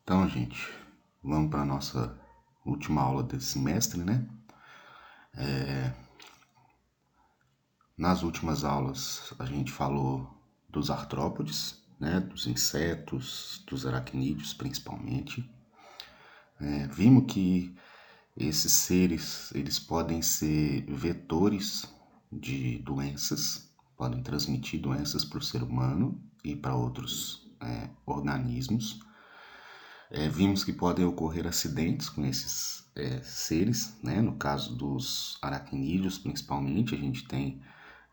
Então, gente, vamos para a nossa última aula desse semestre, né? Nas últimas aulas a gente falou dos artrópodes, né? Dos insetos, dos aracnídeos principalmente. Vimos que esses seres, eles podem ser vetores de doenças, podem transmitir doenças para o ser humano e para outros organismos. Vimos que podem ocorrer acidentes com esses seres, né? No caso dos aracnídeos, principalmente, a gente tem,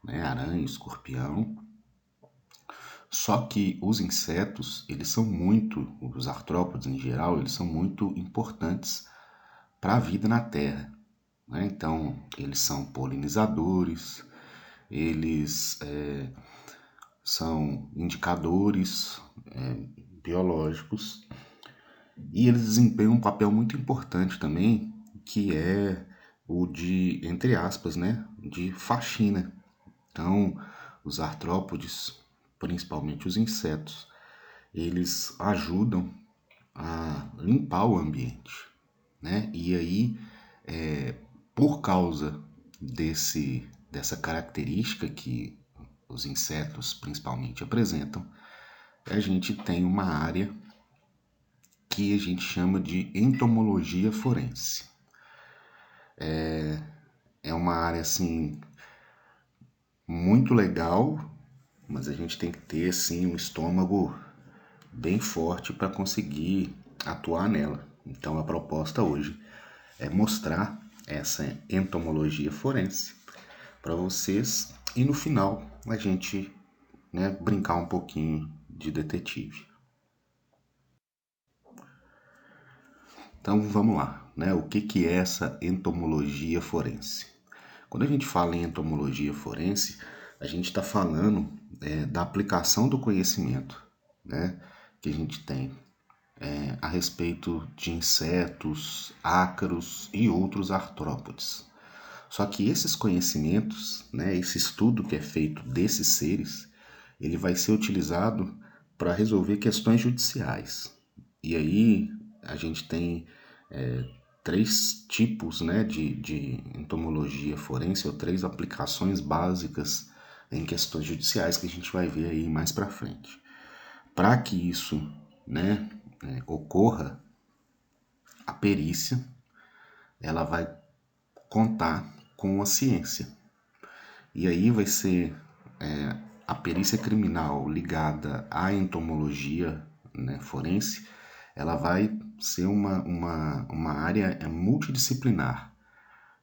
né, aranha, escorpião. Só que os insetos, os artrópodes em geral, eles são muito importantes para a vida na Terra, né? Então, eles são polinizadores, eles são indicadores biológicos. E eles desempenham um papel muito importante também, que é o de, entre aspas, né, de faxina. Então, os artrópodes, principalmente os insetos, eles ajudam a limpar o ambiente, né? E aí, por causa dessa característica que os insetos principalmente apresentam, a gente tem uma área que a gente chama de entomologia forense. É uma área assim muito legal, mas a gente tem que ter assim um estômago bem forte para conseguir atuar nela. Então a proposta hoje é mostrar essa entomologia forense para vocês e no final a gente, né, brincar um pouquinho de detetive. Então vamos lá, né? O que é essa entomologia forense? Quando a gente fala em entomologia forense, a gente está falando da aplicação do conhecimento, né, que a gente tem a respeito de insetos, ácaros e outros artrópodes. Só que esses conhecimentos, né, esse estudo que é feito desses seres, ele vai ser utilizado para resolver questões judiciais. E aí a gente tem três tipos, né, de entomologia forense, ou três aplicações básicas em questões judiciais que a gente vai ver aí mais para frente. Para que isso, né, ocorra, a perícia ela vai contar com a ciência. E aí vai ser a perícia criminal ligada à entomologia, né, forense, ela vai ser uma área multidisciplinar,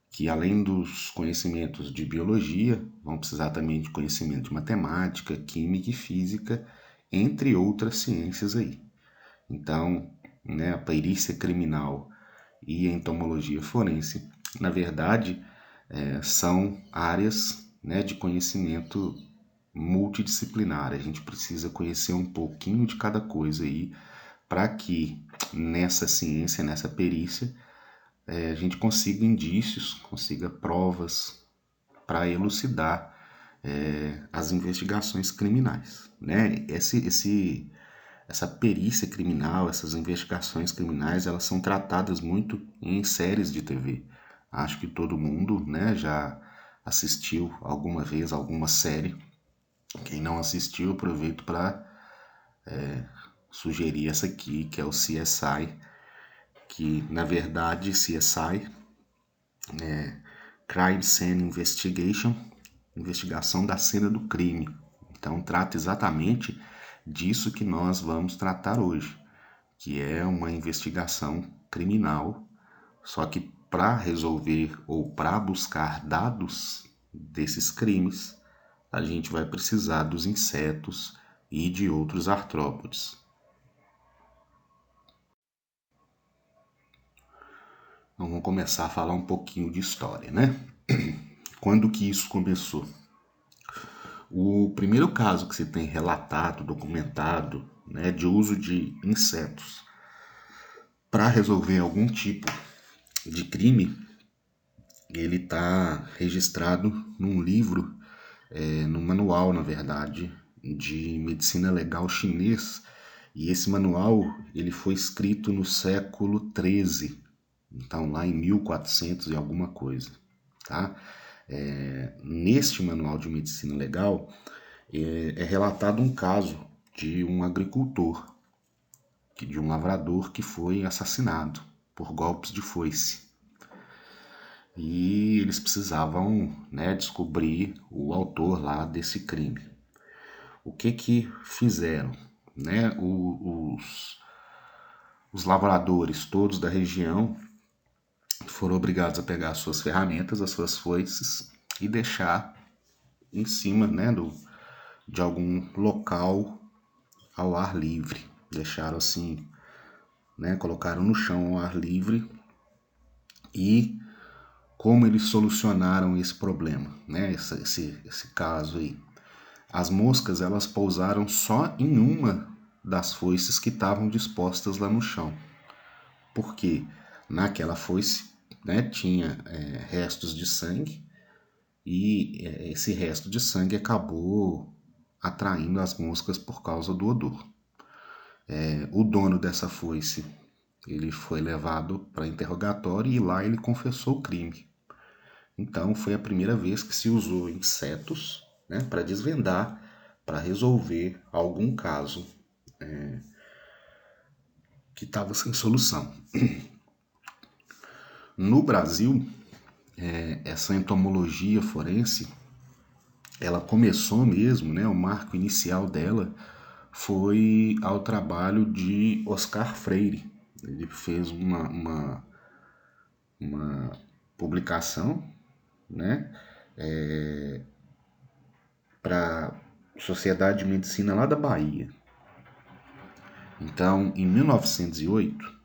que além dos conhecimentos de biologia, vão precisar também de conhecimento de matemática, química e física, entre outras ciências aí. Então, né, a perícia criminal e a entomologia forense, na verdade, são áreas, né, de conhecimento multidisciplinar. A gente precisa conhecer um pouquinho de cada coisa aí para que nessa ciência, nessa perícia, a gente consiga indícios, consiga provas para elucidar as investigações criminais, né? Essa perícia criminal, essas investigações criminais, elas são tratadas muito em séries de TV. Acho que todo mundo, né, já assistiu alguma vez alguma série. Quem não assistiu, aproveito para sugerir essa aqui, que é o CSI, que na verdade CSI, Crime Scene Investigation, investigação da cena do crime. Então trata exatamente disso que nós vamos tratar hoje, que é uma investigação criminal, só que para resolver ou para buscar dados desses crimes, a gente vai precisar dos insetos e de outros artrópodes. Então vamos começar a falar um pouquinho de história, né? Quando que isso começou? O primeiro caso que se tem relatado, documentado, né, de uso de insetos para resolver algum tipo de crime, ele está registrado num livro, num manual, na verdade, de medicina legal chinês, E esse manual ele foi escrito no século XIII, então lá em 1400 e alguma coisa, tá? Neste manual de medicina legal é relatado um caso de um agricultor, de um lavrador que foi assassinado por golpes de foice. E eles precisavam, né, descobrir o autor lá desse crime. O que fizeram? Né? Os lavradores todos da região foram obrigados a pegar as suas ferramentas, as suas foices e deixar em cima, né, de algum local ao ar livre. Deixaram assim, né, colocaram no chão ao ar livre. E como eles solucionaram esse problema, né, esse caso aí? As moscas, elas pousaram só em uma das foices que estavam dispostas lá no chão. Porque naquela foice, né, tinha restos de sangue e esse resto de sangue acabou atraindo as moscas por causa do odor. O dono dessa foice, ele foi levado para interrogatório e lá ele confessou o crime. Então foi a primeira vez que se usou insetos, né, para desvendar, para resolver algum caso que estava sem solução. No Brasil, essa entomologia forense, ela começou mesmo, né, o marco inicial dela foi ao trabalho de Oscar Freire. Ele fez uma publicação, né, para a Sociedade de Medicina lá da Bahia. Então, em 1908,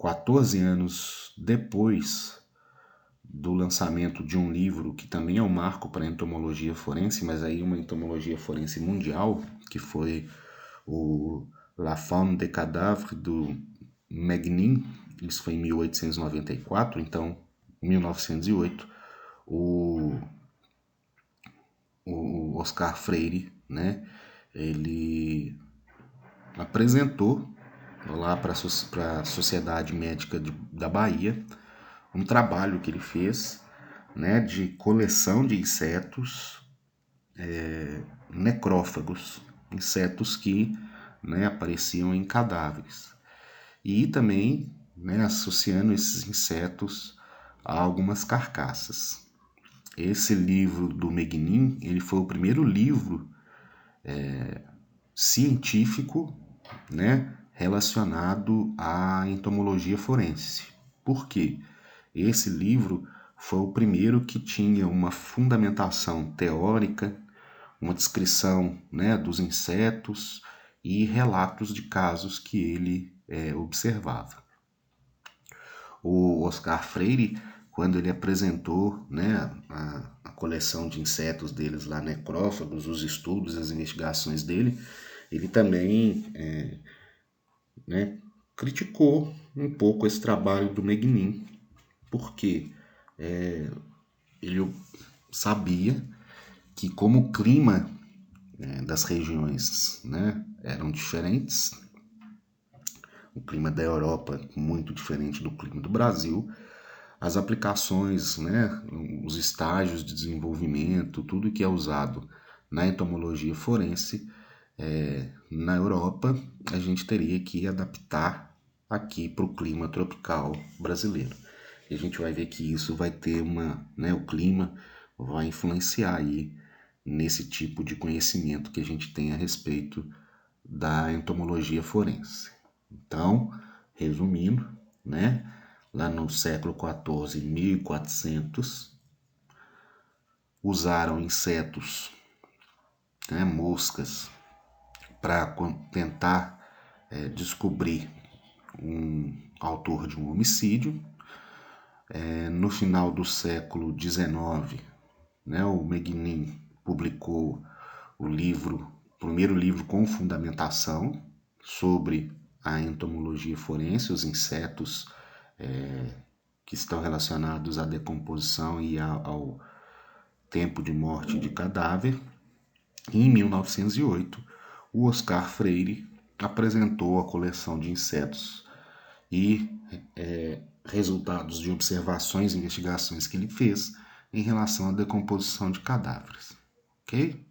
14 anos depois do lançamento de um livro que também é um marco para a entomologia forense, mas aí uma entomologia forense mundial, que foi o La Faune des Cadavres do Megnin, isso foi em 1894, então 1908, o Oscar Freire, né, ele apresentou lá para a Sociedade Médica da Bahia um trabalho que ele fez, né, de coleção de insetos necrófagos, insetos que, né, apareciam em cadáveres. E também, né, associando esses insetos a algumas carcaças. Esse livro do Megnin, ele foi o primeiro livro científico, né, relacionado à entomologia forense. Por quê? Esse livro foi o primeiro que tinha uma fundamentação teórica, uma descrição, né, dos insetos e relatos de casos que ele observava. O Oscar Freire, quando ele apresentou, né, a coleção de insetos deles lá, necrófagos, os estudos, as investigações dele, ele também né, criticou um pouco esse trabalho do Megnin, porque ele sabia que como o clima das regiões, né, eram diferentes, o clima da Europa muito diferente do clima do Brasil, as aplicações, né, os estágios de desenvolvimento, tudo que é usado na entomologia forense, na Europa, a gente teria que adaptar aqui para o clima tropical brasileiro. E a gente vai ver que isso vai ter né, o clima vai influenciar aí nesse tipo de conhecimento que a gente tem a respeito da entomologia forense. Então, resumindo, né, lá no século XIV, 1400, usaram insetos, né, moscas, para tentar descobrir um autor de um homicídio. No final do século XIX, né, o Megnin publicou o primeiro livro com fundamentação sobre a entomologia forense, os insetos que estão relacionados à decomposição e ao tempo de morte de cadáver. E em 1908, o Oscar Freire apresentou a coleção de insetos e resultados de observações e investigações que ele fez em relação à decomposição de cadáveres. Ok?